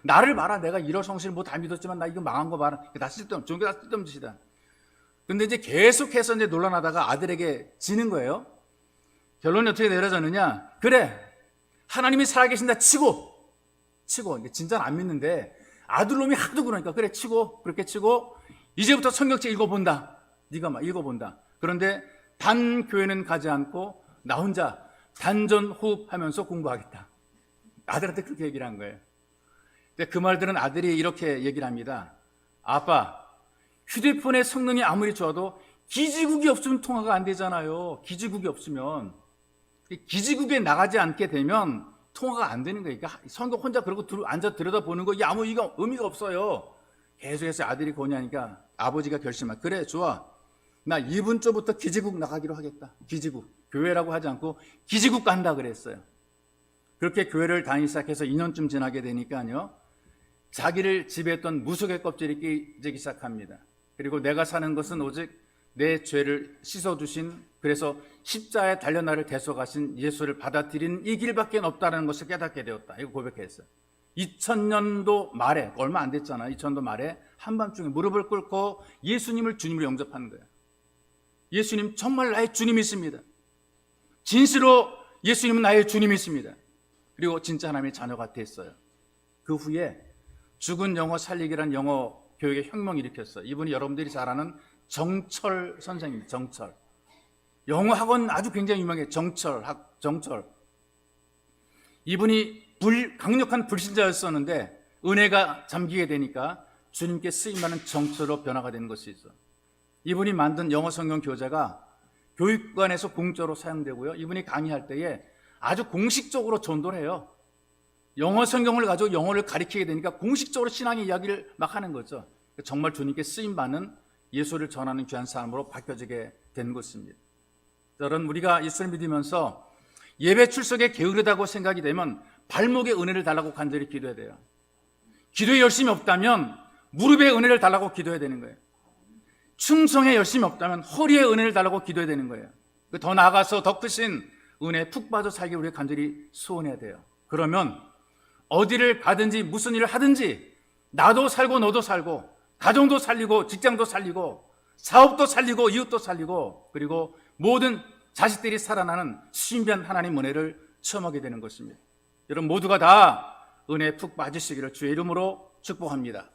나를 봐라. 내가 1월 성신을 뭐 다 믿었지만 나 이거 망한 거 봐라. 종교 다 쓸데없는 짓이다. 근데 이제 계속해서 이제 논란하다가 아들에게 지는 거예요. 결론이 어떻게 내려졌느냐? 그래, 하나님이 살아계신다 치고, 진짜는 안 믿는데 아들놈이 하도 그러니까 그래 그렇게 치고 이제부터 성경책 읽어본다. 네가 막 읽어본다. 그런데 단 교회는 가지 않고 나 혼자 단전호흡하면서 공부하겠다. 아들한테 그렇게 얘기를 한 거예요. 근데 그 말들은 아들이 이렇게 얘기를 합니다. 아빠, 휴대폰에 성능이 아무리 좋아도 기지국이 없으면 통화가 안 되잖아요. 기지국이 없으면. 기지국에 나가지 않게 되면 통화가 안 되는 거예요. 그러니까 성경 혼자 그러고 앉아 들여다보는 거 이게 아무 의미가 없어요. 계속해서 아들이 권유하니까 아버지가 결심한 그래 좋아. 나 이번 주부터 기지국 나가기로 하겠다. 기지국. 교회라고 하지 않고 기지국 간다 그랬어요. 그렇게 교회를 다니기 시작해서 2년쯤 지나게 되니까요. 자기를 지배했던 무속의 껍질이 깨지기 시작합니다. 그리고 내가 사는 것은 오직 내 죄를 씻어주신 그래서 십자가에 달려 나를 대속하신 예수를 받아들이는 이 길밖에 없다는 것을 깨닫게 되었다. 이거 고백했어요. 2000년도 말에 얼마 안 됐잖아요. 2000년도 말에 한밤중에 무릎을 꿇고 예수님을 주님으로 영접하는 거예요. 예수님 정말 나의 주님이십니다. 진실로 예수님은 나의 주님이십니다. 그리고 진짜 하나님의 자녀가 됐어요. 그 후에 죽은 영어 살리기라는 영어 교육의 혁명을 일으켰어요. 이분이 여러분들이 잘 아는 정철 선생님입니다. 정철. 영어 학원 아주 굉장히 유명해. 정철. 이분이 강력한 불신자였었는데 은혜가 잠기게 되니까 주님께 쓰임받는 정철로 변화가 되는 것이 있어. 이분이 만든 영어 성경 교재가 교육관에서 공짜로 사용되고요. 이분이 강의할 때에 아주 공식적으로 전도를 해요. 영어 성경을 가지고 영어를 가리키게 되니까 공식적으로 신앙의 이야기를 막 하는 거죠. 정말 주님께 쓰임받는 예수를 전하는 귀한 사람으로 바뀌어지게 된 것입니다. 여러분, 우리가 예수를 믿으면서 예배 출석에 게으르다고 생각이 되면 발목에 은혜를 달라고 간절히 기도해야 돼요. 기도에 열심이 없다면 무릎에 은혜를 달라고 기도해야 되는 거예요. 충성에 열심이 없다면 허리에 은혜를 달라고 기도해야 되는 거예요. 더 나아가서 더 크신 은혜에 푹 빠져 살기 우리가 간절히 소원해야 돼요. 그러면 어디를 가든지 무슨 일을 하든지 나도 살고 너도 살고 가정도 살리고 직장도 살리고 사업도 살리고 이웃도 살리고 그리고 모든 자식들이 살아나는 신비한 하나님 은혜를 체험하게 되는 것입니다. 여러분 모두가 다 은혜에 푹 빠지시기를 주의 이름으로 축복합니다.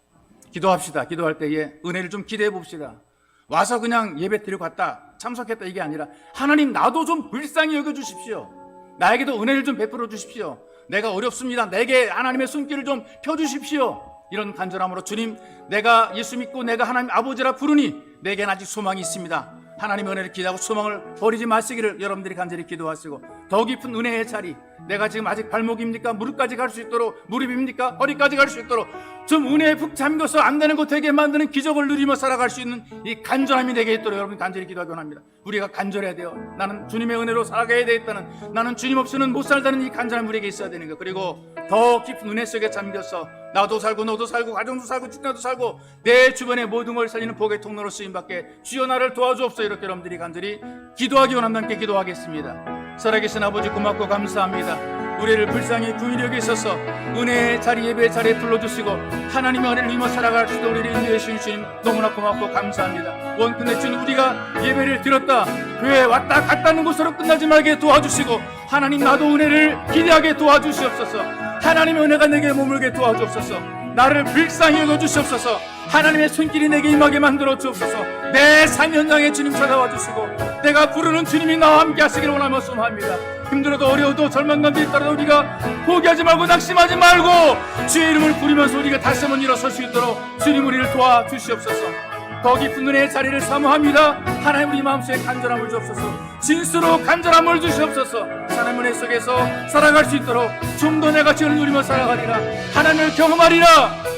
기도합시다. 기도할 때에 은혜를 좀 기대해 봅시다. 와서 그냥 예배 드리고 갔다 참석했다 이게 아니라 하나님 나도 좀 불쌍히 여겨주십시오. 나에게도 은혜를 좀 베풀어 주십시오. 내가 어렵습니다. 내게 하나님의 손길을 좀 펴주십시오. 이런 간절함으로 주님 내가 예수 믿고 내가 하나님 아버지라 부르니 내게는 아직 소망이 있습니다. 하나님의 은혜를 기대하고 소망을 버리지 마시기를 여러분들이 간절히 기도하시고 더 깊은 은혜의 자리 내가 지금 아직 발목입니까? 무릎까지 갈 수 있도록 무릎입니까? 허리까지 갈 수 있도록 좀 은혜에 푹 잠겨서 안 되는 것 되게 만드는 기적을 누리며 살아갈 수 있는 이 간절함이 되게 있도록 여러분 간절히 기도하기 원합니다. 우리가 간절해야 돼요. 나는 주님의 은혜로 살아가야 되겠다는 나는 주님 없이는 못 살다는 이 간절함이 우리에게 있어야 되는 거. 그리고 더 깊은 은혜 속에 잠겨서 나도 살고 너도 살고 가정도 살고 직장도 살고 내 주변의 모든 걸 살리는 복의 통로로 쓰임받게 주여 나를 도와주옵소서. 이렇게 여러분들이 간절히 기도하기 원한다. 함께 기도하겠습니다. 살아계신 아버지 고맙고 감사합니다. 우리를 불쌍히 긍휼히 여기셔서 은혜의 자리 예배의 자리에 불러주시고 하나님의 은혜를 힘써 살아갈 수 있도록 우리를 인도해 주신 주님 너무나 고맙고 감사합니다. 원근대 주님 우리가 예배를 드렸다 교회에 왔다 갔다는 곳으로 끝나지 말게 도와주시고 하나님 나도 은혜를 기대하게 도와주시옵소서. 하나님의 은혜가 내게 머물게 도와주옵소서. 나를 불쌍히 여겨주시옵소서. 하나님의 손길이 내게 임하게 만들어 주옵소서. 내 삶 현장에 주님 찾아와 주시고 내가 부르는 주님이 나와 함께 하시기를 원하며 소망합니다. 힘들어도 어려워도 절망감들이 따라도 우리가 포기하지 말고 낙심하지 말고 주의 이름을 부르면서 우리가 다시 한번 일어설 수 있도록 주님 우리를 도와주시옵소서. 더 깊은 은혜의 자리를 사모합니다. 하나님 우리 마음속에 간절함을 주옵소서. 진수로 간절함을 주시옵소서. 하나님 은혜 속에서 살아갈 수 있도록 좀 더 내가 주를 누리며 살아가리라. 하나님을 경험하리라.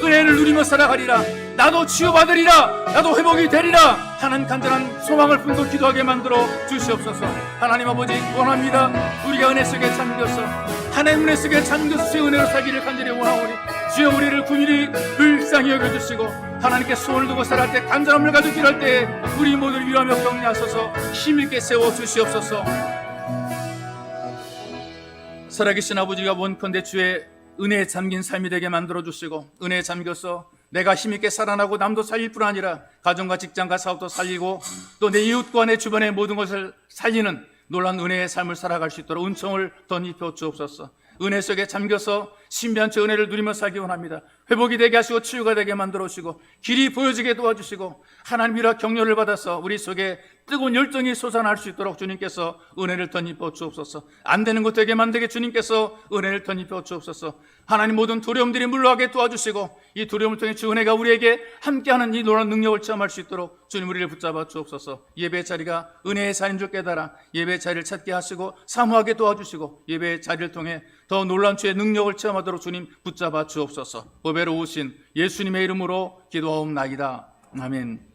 은혜를 누리며 살아가리라. 나도 치유받으리라. 나도 회복이 되리라. 하나님 간절한 소망을 품고 기도하게 만들어 주시옵소서. 하나님 아버지 원합니다. 우리가 은혜 속에 잠겨서 하나님 은혜 속에 잠겨서 주의 은혜로 살기를 간절히 원하오니 주여 우리를 긍휼히 불쌍히 여겨주시고 하나님께 소원을 두고 살아갈 때 간절함을 가지고 기도할 때 우리 모두를 위로하며 격려하소서. 힘있게 세워주시옵소서. 살아계신 아버지가 원컨대 주의 은혜에 잠긴 삶이 되게 만들어주시고 은혜에 잠겨서 내가 힘있게 살아나고 남도 살릴 뿐 아니라 가정과 직장과 사업도 살리고 또 내 이웃과 내 주변의 모든 것을 살리는 놀라운 은혜의 삶을 살아갈 수 있도록 은총을 덧입혀 주옵소서. 은혜 속에 잠겨서 신비한 주 은혜를 누리며 살기 원합니다. 회복이 되게 하시고 치유가 되게 만들어 주시고 길이 보여지게 도와주시고 하나님이라 격려를 받아서 우리 속에 뜨거운 열정이 솟아날 수 있도록 주님께서 은혜를 덧입혀 주옵소서. 안 되는 것 되게 만들게 주님께서 은혜를 덧입혀 주옵소서. 하나님 모든 두려움들이 물러가게 도와주시고 이 두려움을 통해 주 은혜가 우리에게 함께하는 이 놀라운 능력을 체험할 수 있도록 주님 우리를 붙잡아 주옵소서. 예배의 자리가 은혜의 자리인 줄 깨달아 예배의 자리를 찾게 하시고 사모하게 도와주시고 예배의 자리를 통해 더 놀라운 주의 능력을 체험하도록 주님 붙잡아 주옵소서. 보배로 오신 예수님의 이름으로 기도하옵나이다. 아멘.